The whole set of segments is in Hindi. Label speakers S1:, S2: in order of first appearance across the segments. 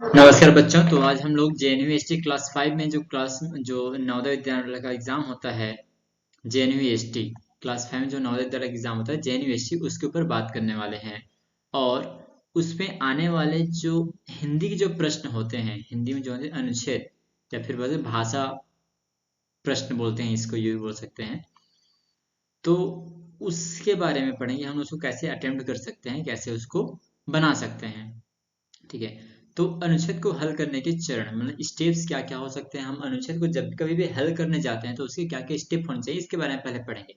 S1: नमस्कार बच्चों। तो आज हम लोग जेएनयू क्लास 5 में जो नवोदय विद्यालय का एग्जाम होता है, जेएनयू क्लास 5 में जो नवोदय विद्यालय का एग्जाम होता है जेएनयू उसके ऊपर बात करने वाले हैं। और उसमें आने वाले जो हिंदी के जो प्रश्न होते हैं, हिंदी में जो होते हैं अनुच्छेद या फिर वैसे भाषा प्रश्न बोलते हैं, इसको ये भी बोल सकते हैं। तो उसके बारे में पढ़ेंगे हम, उसको कैसे अटेम्प्ट कर सकते हैं, कैसे उसको बना सकते हैं। ठीक है। तो अनुच्छेद को हल करने के चरण मतलब स्टेप्स क्या क्या हो सकते हैं। हम अनुच्छेद को जब कभी भी हल करने जाते हैं तो उसके क्या क्या स्टेप होने चाहिए, इसके बारे में पहले पढ़ेंगे।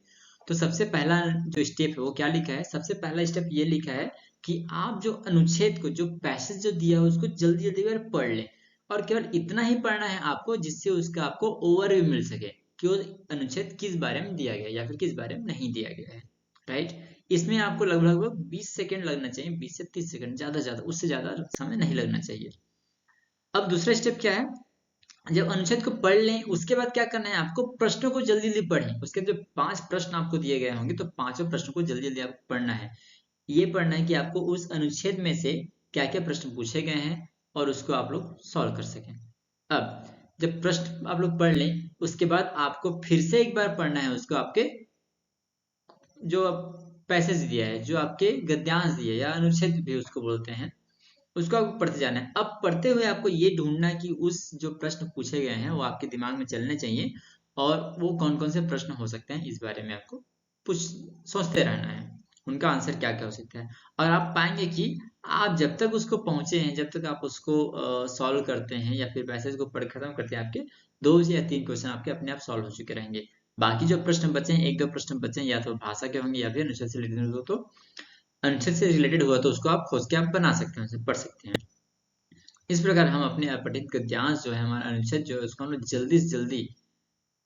S1: तो सबसे पहला जो स्टेप है वो क्या लिखा है, सबसे पहला स्टेप ये लिखा है कि आप जो अनुच्छेद को, जो पैसेज जो दिया है उसको जल्दी जल्दी कर पढ़ लें। और केवल इतना ही पढ़ना है आपको जिससे उसका आपको ओवरव्यू मिल सके कि वो अनुच्छेद किस बारे में दिया गया है या फिर किस बारे में नहीं दिया गया है। राइट। इसमें आपको लगभग 20 सेकंड लगना चाहिए, 20 से 30 सेकंड, ज्यादा उससे ज्यादा समय नहीं लगना चाहिए। अब दूसरा स्टेप क्या है, जब अनुच्छेद को पढ़ लें उसके बाद क्या करना है, आपको प्रश्नों को जल्दी जल्दी पढ़ें। उसके जो 5 प्रश्न आपको दिए गए होंगे तो पांचों प्रश्नों को जल्दी जल्दी आपको पढ़ना है। ये पढ़ना है कि आपको उस अनुच्छेद में से क्या क्या प्रश्न पूछे गए हैं और उसको आप लोग सॉल्व कर सकें। अब जब प्रश्न आप लोग पढ़ लें उसके बाद आपको फिर से एक बार पढ़ना है उसको, आपके जो पैसेज दिया है, जो आपके गद्यांश दिए या अनुच्छेद भी उसको बोलते हैं, उसको आपको पढ़ते जाना है। अब पढ़ते हुए आपको ये ढूंढना है कि उस जो प्रश्न पूछे गए हैं वो आपके दिमाग में चलने चाहिए और वो कौन कौन से प्रश्न हो सकते हैं इस बारे में आपको कुछ सोचते रहना है, उनका आंसर क्या क्या हो सकता है। और आप पाएंगे कि आप जब तक उसको पहुंचे हैं, जब तक आप उसको सॉल्व करते हैं या फिर पैसेज को पढ़ खत्म करते हैं, आपके 2 या 3 क्वेश्चन आपके अपने आप सॉल्व हो चुके रहेंगे। बाकी जो प्रश्न बचे हैं, 1-2 प्रश्न बचे हैं, या तो भाषा के होंगे या फिर अनुच्छेद से रिलेटेड हो, तो अनुच्छेद से रिलेटेड हुआ तो उसको आप खोज के आप बना सकते हैं, उसे पढ़ सकते हैं। इस प्रकार हम अपने अपठित गद्यांश जो है, हमारा अनुच्छेद जो है, उसको हम लोग जल्दी से जल्दी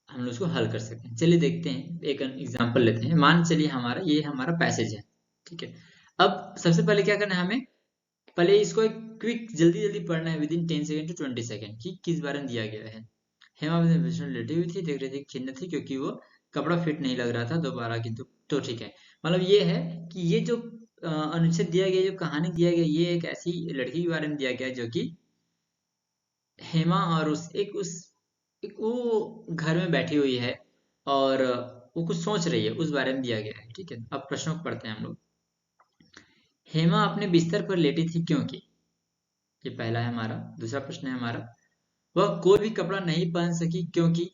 S1: हम लोग उसको हल कर सकते हैं। चलिए देखते हैं, एक एग्जांपल लेते हैं। मान चलिए ये हमारा पैसेज है। ठीक है। अब सबसे पहले क्या करना है हमें, पहले इसको एक क्विक जल्दी जल्दी पढ़ना है with in 10 second to 20 second कि किस बारे में दिया गया है। हेमा विष्णु लेटी हुई थी, देख रही थी, खिन्न थी क्योंकि वो कपड़ा फिट नहीं लग रहा था दोबारा, किंतु तो ठीक है। मतलब ये है कि ये जो अनुच्छेद दिया गया, जो कहानी दिया गया, ये एक ऐसी लड़की के बारे में दिया गया है जो कि हेमा और एक वो घर में बैठी हुई है और वो कुछ सोच रही है, उस बारे में दिया गया है। ठीक है। अब प्रश्नों को पढ़ते हैं हम लोग। हेमा अपने बिस्तर पर लेटी थी क्योंकि, ये पहला है हमारा। दूसरा प्रश्न है हमारा, वह कोई भी कपड़ा नहीं पहन सकी क्योंकि।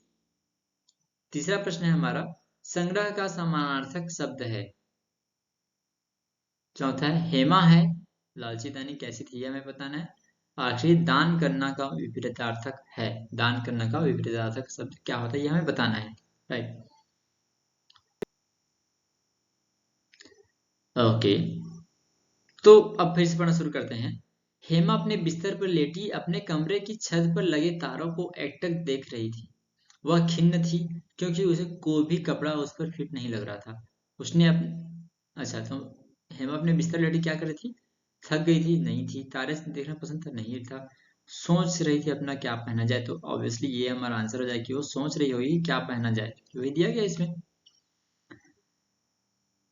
S1: तीसरा प्रश्न है हमारा, संग्रह का समानार्थक शब्द है। चौथा है हेमा है लालची दानी कैसी थी, हमें बताना है। आखिरी, दान करना का विपरीतार्थक है। दान करना का विपरीतार्थक शब्द क्या होता है, ये हमें बताना है। राइट। ओके। तो अब फिर से पढ़ना शुरू करते हैं। हेमा अपने बिस्तर पर लेटी अपने कमरे की छत पर लगे तारों को एकटक देख रही थी। वह खिन्न थी क्योंकि उसे कोई भी कपड़ा उस पर फिट नहीं लग रहा था। उसने अच्छा, तो हेमा अपने बिस्तर लेटी क्या कर रही थी, थक गई थी, नहीं थी, तारे से देखना पसंद था, नहीं था, सोच रही थी अपना क्या पहना जाए। तो ऑब्वियसली ये हमारा आंसर हो जाए कि वो सोच रही होगी क्या पहना जाए, वही दिया गया इसमें।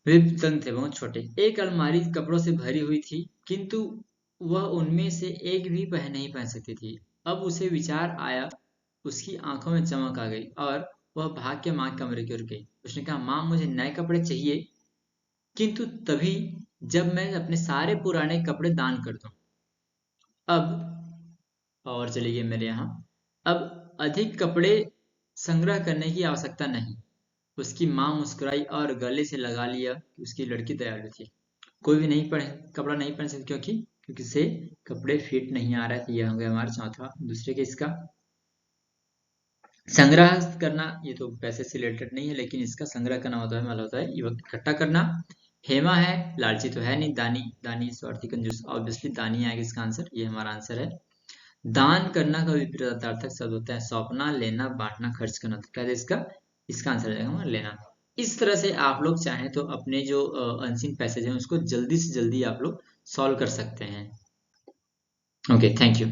S1: वे तंग थे, बहुत छोटे। एक अलमारी कपड़ों से भरी हुई थी किंतु वह उनमें से एक भी नहीं पहन सकती थी। अब उसे विचार आया, उसकी आंखों में चमक आ गई और वह भाग के माँ के कमरे की ओर गई। उसने कहा, माँ मुझे नए कपड़े चाहिए, किंतु तभी जब मैं अपने सारे पुराने कपड़े दान कर दूं। अब और चली गई मेरे यहाँ। अब अधिक कपड़े संग्रह करने की आवश्यकता नहीं। उसकी माँ मुस्कुराई और गले से लगा लिया कि उसकी लड़की दयालु थी। कोई भी नहीं पहन कपड़ा नहीं पहन सकती क्योंकि उसे कपड़े फिट नहीं आ रहे थे। यह हो गया हमारा चौथा। दूसरे के इसका संग्रह करना, ये तो पैसे से रिलेटेड नहीं है, लेकिन इसका संग्रह करना होता है, मतलब होता है ये वक्त इकट्ठा करना। हेमा है, लालची तो है नहीं, दानी, दानी स्वार्थी कंजूस, ऑब्वियसली दानी आएगा इसका आंसर, ये हमारा आंसर है। दान करना का विपरीतार्थक शब्द होता है सौंपना, लेना, बांटना, खर्च करना। तो क्या है इसका, इसका आंसर आ जाएगा हमारा लेना। इस तरह से आप लोग चाहें तो अपने जो अनसीन पैसेज हैं उसको जल्दी से जल्दी आप लोग सॉल्व कर सकते हैं। Okay, thank you.